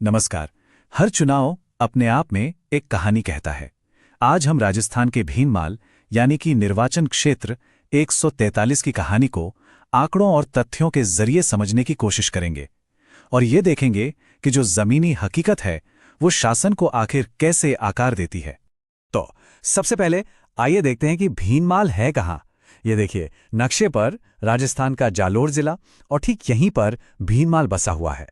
नमस्कार। हर चुनाव अपने आप में एक कहानी कहता है। आज हम राजस्थान के भीनमाल यानी कि निर्वाचन क्षेत्र 143 की कहानी को आंकड़ों और तथ्यों के जरिए समझने की कोशिश करेंगे और ये देखेंगे कि जो जमीनी हकीकत है वो शासन को आखिर कैसे आकार देती है। तो सबसे पहले आइए देखते हैं कि भीनमाल है कहाँ। ये देखिए, नक्शे पर राजस्थान का जालोर जिला और ठीक यहीं पर भीनमाल बसा हुआ है।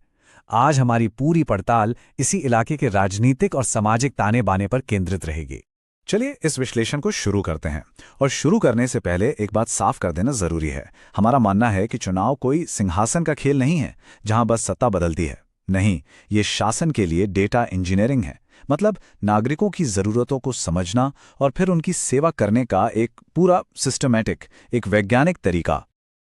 आज हमारी पूरी पड़ताल इसी इलाके के राजनीतिक और सामाजिक ताने बाने पर केंद्रित रहेगी। चलिए इस विश्लेषण को शुरू करते हैं। और शुरू करने से पहले एक बात साफ कर देना जरूरी है। हमारा मानना है कि चुनाव कोई सिंहासन का खेल नहीं है जहां बस सत्ता बदलती है। नहीं, ये शासन के लिए डेटा इंजीनियरिंग है। मतलब नागरिकों की जरूरतों को समझना और फिर उनकी सेवा करने का एक पूरा सिस्टमैटिक, एक वैज्ञानिक तरीका।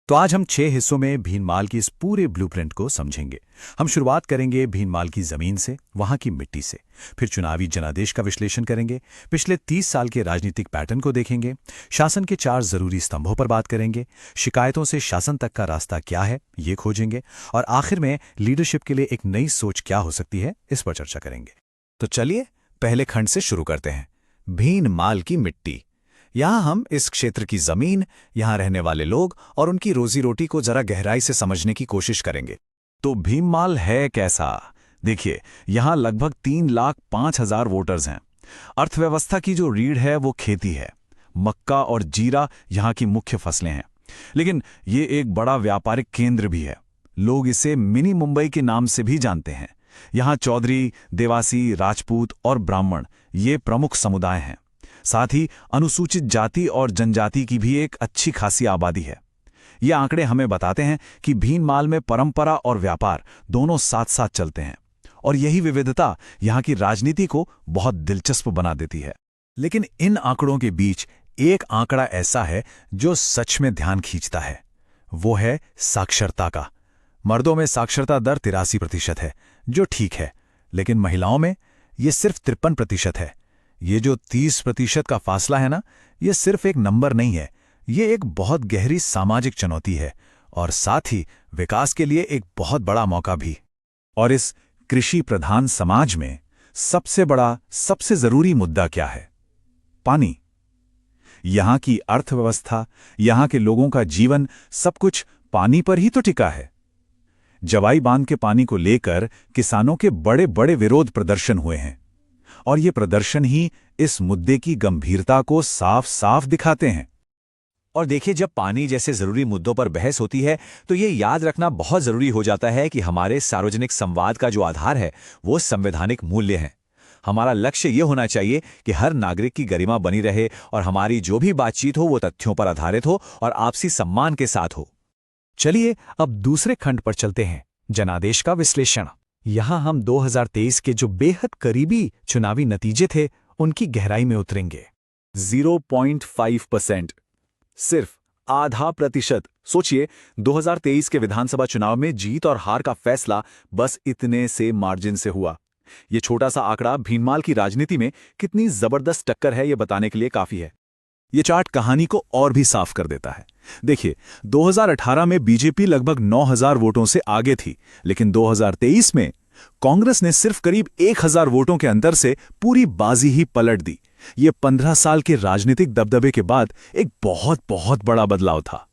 तो आज हम 6 हिस्सों में भीनमाल की इस पूरे ब्लूप्रिंट को समझेंगे। हम शुरुआत करेंगे भीनमाल की जमीन से, वहां की मिट्टी से। फिर चुनावी जनादेश का विश्लेषण करेंगे, पिछले 30 साल के राजनीतिक पैटर्न को देखेंगे, शासन के 4 जरूरी स्तंभों पर बात करेंगे, शिकायतों से शासन तक का रास्ता क्या है ये खोजेंगे, और आखिर में लीडरशिप के लिए एक नई सोच क्या हो सकती है इस पर चर्चा करेंगे। तो चलिए पहले खंड से शुरू करते हैं। भीनमाल की मिट्टी। यहां हम इस क्षेत्र की जमीन, यहां रहने वाले लोग और उनकी रोजी रोटी को जरा गहराई से समझने की कोशिश करेंगे। तो भीनमाल है कैसा? देखिए, यहां लगभग 3,05,000 वोटर्स हैं। अर्थव्यवस्था की जो रीढ़ है वो खेती है। मक्का और जीरा यहां की मुख्य फसलें हैं। लेकिन ये एक बड़ा व्यापारिक केंद्र भी है। लोग इसे मिनी मुंबई के नाम से भी जानते हैं। यहां चौधरी, देवासी, राजपूत और ब्राह्मण ये प्रमुख समुदाय हैं। साथ ही अनुसूचित जाति और जनजाति की भी एक अच्छी खासी आबादी है। ये आंकड़े हमें बताते हैं कि भीनमाल में परंपरा और व्यापार दोनों साथ साथ चलते हैं, और यही विविधता यहाँ की राजनीति को बहुत दिलचस्प बना देती है। लेकिन इन आंकड़ों के बीच एक आंकड़ा ऐसा है जो सच में ध्यान खींचता है। वो है साक्षरता का। मर्दों में साक्षरता दर 83% है, जो ठीक है, लेकिन महिलाओं में ये सिर्फ 53% है। ये जो 30% का फासला है ना, ये सिर्फ एक नंबर नहीं है, ये एक बहुत गहरी सामाजिक चुनौती है और साथ ही विकास के लिए एक बहुत बड़ा मौका भी। और इस कृषि प्रधान समाज में सबसे बड़ा, सबसे जरूरी मुद्दा क्या है? पानी। यहां की अर्थव्यवस्था, यहां के लोगों का जीवन, सब कुछ पानी पर ही तो टिका है। जवाई बांध के पानी को लेकर किसानों के बड़े बड़े विरोध प्रदर्शन हुए हैं, और ये प्रदर्शन ही इस मुद्दे की गंभीरता को साफ साफ दिखाते हैं। और देखिए, जब पानी जैसे जरूरी मुद्दों पर बहस होती है तो ये याद रखना बहुत जरूरी हो जाता है कि हमारे सार्वजनिक संवाद का जो आधार है वो संवैधानिक मूल्य हैं। हमारा लक्ष्य ये होना चाहिए कि हर नागरिक की गरिमा बनी रहे और हमारी जो भी बातचीत हो वो तथ्यों पर आधारित हो और आपसी सम्मान के साथ हो। चलिए अब दूसरे खंड पर चलते हैं, जनादेश का विश्लेषण। यहां हम 2023 के जो बेहद करीबी चुनावी नतीजे थे उनकी गहराई में उतरेंगे। 0.5%, सिर्फ आधा प्रतिशत। सोचिए, 2023 के विधानसभा चुनाव में जीत और हार का फैसला बस इतने से मार्जिन से हुआ। ये छोटा सा आंकड़ा भीनमाल की राजनीति में कितनी जबरदस्त टक्कर है ये बताने के लिए काफी है। ये चार्ट कहानी को और भी साफ कर देता है। देखिए, 2018 में बीजेपी लगभग 9,000 वोटों से आगे थी, लेकिन 2023 में कांग्रेस ने सिर्फ करीब 1,000 वोटों के अंतर से पूरी बाजी ही पलट दी। ये 15 साल के राजनीतिक दबदबे के बाद एक बहुत बहुत बड़ा बदलाव था।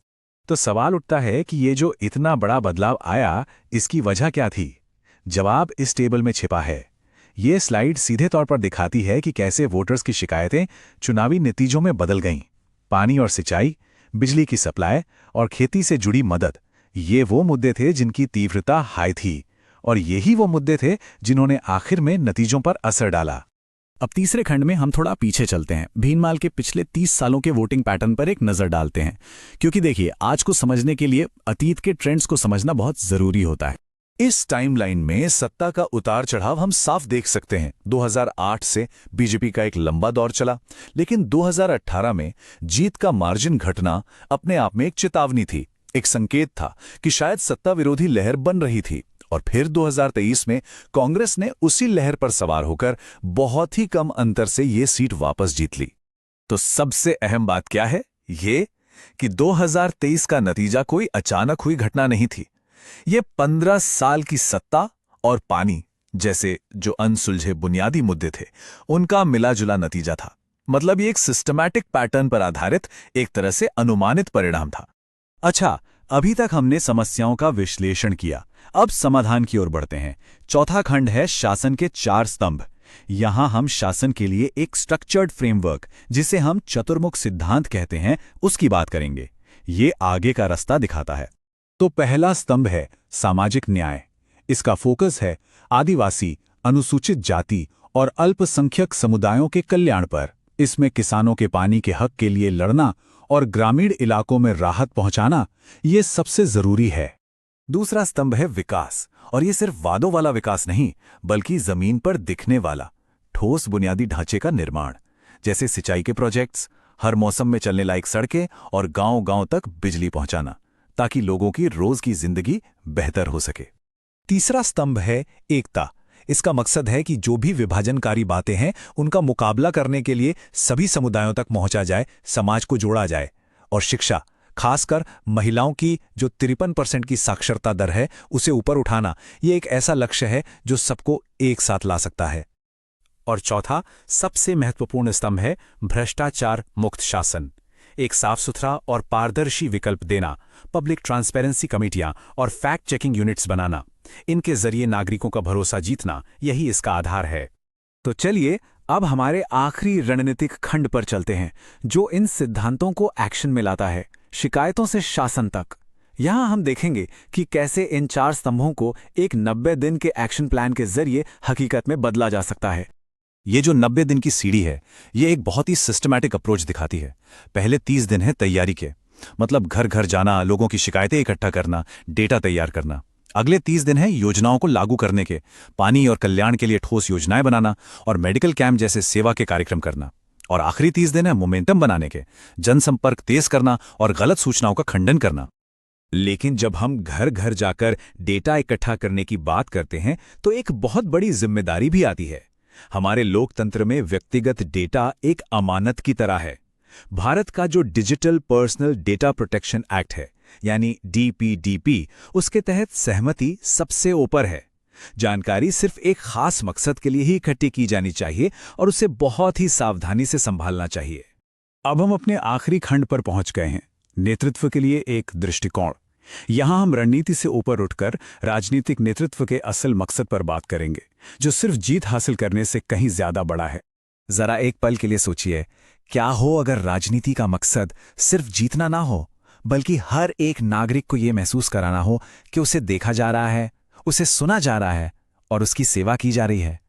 तो सवाल उठता है कि ये जो इतना बड़ा बदलाव आया, इसकी वजह क्या थी? जवाब इस टेबल में छिपा है। ये स्लाइड सीधे तौर पर दिखाती है कि कैसे वोटर्स की शिकायतें चुनावी नतीजों में बदल गईं। पानी और सिंचाई, बिजली की सप्लाई और खेती से जुड़ी मदद, ये वो मुद्दे थे जिनकी तीव्रता हाई थी, और यही वो मुद्दे थे जिन्होंने आखिर में नतीजों पर असर डाला। अब तीसरे खंड में हम थोड़ा पीछे चलते हैं, भीनमाल के पिछले 30 सालों के वोटिंग पैटर्न पर एक नजर डालते हैं, क्योंकि देखिए, आज को समझने के लिए अतीत के ट्रेंड्स को समझना बहुत जरूरी होता है। इस टाइमलाइन में सत्ता का उतार चढ़ाव हम साफ देख सकते हैं। 2008 से बीजेपी का एक लंबा दौर चला, लेकिन 2018 में जीत का मार्जिन घटना अपने आप में एक चेतावनी थी, एक संकेत था कि शायद सत्ता विरोधी लहर बन रही थी। और फिर 2023 में कांग्रेस ने उसी लहर पर सवार होकर बहुत ही कम अंतर से ये सीट वापस जीत ली। तो सबसे अहम बात क्या है? ये कि 2023 का नतीजा कोई अचानक हुई घटना नहीं थी। ये 15 साल की सत्ता और पानी जैसे जो अनसुलझे बुनियादी मुद्दे थे, उनका मिला-जुला नतीजा था। मतलब ये एक सिस्टमैटिक पैटर्न पर आधारित एक तरह से अनुमानित परिणाम था। अच्छा, अभी तक हमने समस्याओं का विश्लेषण किया। अब समाधान की ओर बढ़ते हैं। चौथा खंड है शासन के 4 स्तंभ। यहां हम शासन के लिए एक स्ट्रक्चर्ड फ्रेमवर्क, जिसे हम चतुर्मुख सिद्धांत कहते हैं, उसकी बात करेंगे। ये आगे का रास्ता दिखाता है। तो पहला स्तंभ है सामाजिक न्याय। इसका फोकस है आदिवासी, अनुसूचित जाति और अल्पसंख्यक समुदायों के कल्याण पर। इसमें किसानों के पानी के हक के लिए लड़ना और ग्रामीण इलाकों में राहत पहुंचाना ये सबसे जरूरी है। दूसरा स्तंभ है विकास, और ये सिर्फ वादों वाला विकास नहीं, बल्कि जमीन पर दिखने वाला ठोस बुनियादी ढांचे का निर्माण, जैसे सिंचाई के प्रोजेक्ट्स, हर मौसम में चलने लायक सड़कें और गांव-गांव तक बिजली पहुंचाना, ताकि लोगों की रोज की जिंदगी बेहतर हो सके। तीसरा स्तंभ है एकता। इसका मकसद है कि जो भी विभाजनकारी बातें हैं, उनका मुकाबला करने के लिए सभी समुदायों तक पहुंचा जाए, समाज को जोड़ा जाए। और शिक्षा, खासकर महिलाओं की जो 53% की साक्षरता दर है, उसे ऊपर उठाना, ये एक ऐसा लक्ष्य है जो सबको एक साथ ला सकता है। और चौथा, सबसे महत्वपूर्ण स्तंभ है भ्रष्टाचार मुक्त शासन। एक साफ सुथरा और पारदर्शी विकल्प देना, पब्लिक ट्रांसपेरेंसी कमेटियां और फैक्ट चेकिंग यूनिट्स बनाना, इनके जरिए नागरिकों का भरोसा जीतना, यही इसका आधार है। तो चलिए अब हमारे आखिरी रणनीतिक खंड पर चलते हैं, जो इन सिद्धांतों को एक्शन में लाता है, शिकायतों से शासन तक। यहां हम देखेंगे कि कैसे इन 4 स्तंभों को एक 90 दिन के एक्शन प्लान के जरिए हकीकत में बदला जा सकता है। ये जो 90 दिन की सीढ़ी है, ये एक बहुत ही सिस्टमैटिक अप्रोच दिखाती है। पहले 30 दिन है तैयारी के, मतलब घर घर जाना, लोगों की शिकायतें इकट्ठा करना, डेटा तैयार करना। अगले 30 दिन है योजनाओं को लागू करने के, पानी और कल्याण के लिए ठोस योजनाएं बनाना और मेडिकल कैंप जैसे सेवा के कार्यक्रम करना। और आखिरी 30 दिन है मोमेंटम बनाने के, जनसंपर्क तेज करना और गलत सूचनाओं का खंडन करना। लेकिन जब हम घर घर जाकर डेटा इकट्ठा करने की बात करते हैं, तो एक बहुत बड़ी जिम्मेदारी भी आती है। हमारे लोकतंत्र में व्यक्तिगत डेटा एक अमानत की तरह है। भारत का जो digital personal data protection act है, यानी DPDP, उसके तहत सहमति सबसे ऊपर है। जानकारी सिर्फ एक खास मकसद के लिए ही इकट्ठी की जानी चाहिए और उसे बहुत ही सावधानी से संभालना चाहिए। अब हम अपने आखिरी खंड पर पहुंच गए हैं, नेतृत्व के लिए एक दृष्टिकोण। यहां हम रणनीति से ऊपर उठकर राजनीतिक नेतृत्व के असल मकसद पर बात करेंगे, जो सिर्फ जीत हासिल करने से कहीं ज्यादा बड़ा है। जरा एक पल के लिए सोचिए, क्या हो अगर राजनीति का मकसद सिर्फ जीतना ना हो, बल्कि हर एक नागरिक को यह महसूस कराना हो कि उसे देखा जा रहा है, उसे सुना जा रहा है और उसकी सेवा की जा रही है।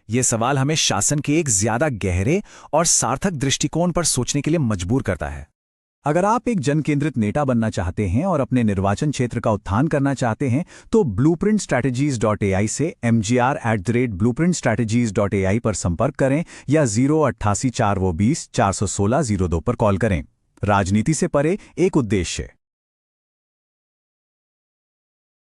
यह सवाल हमें शासन के एक ज्यादा गहरे और सार्थक दृष्टिकोण पर सोचने के लिए मजबूर करता है। अगर आप एक जनकेंद्रित नेता बनना चाहते हैं और अपने निर्वाचन क्षेत्र का उत्थान करना चाहते हैं, तो blueprintstrategies.ai से mgr@blueprintstrategies.ai पर संपर्क करें या 088 420 416 02 पर कॉल करें। राजनीति से परे एक उद्देश्य।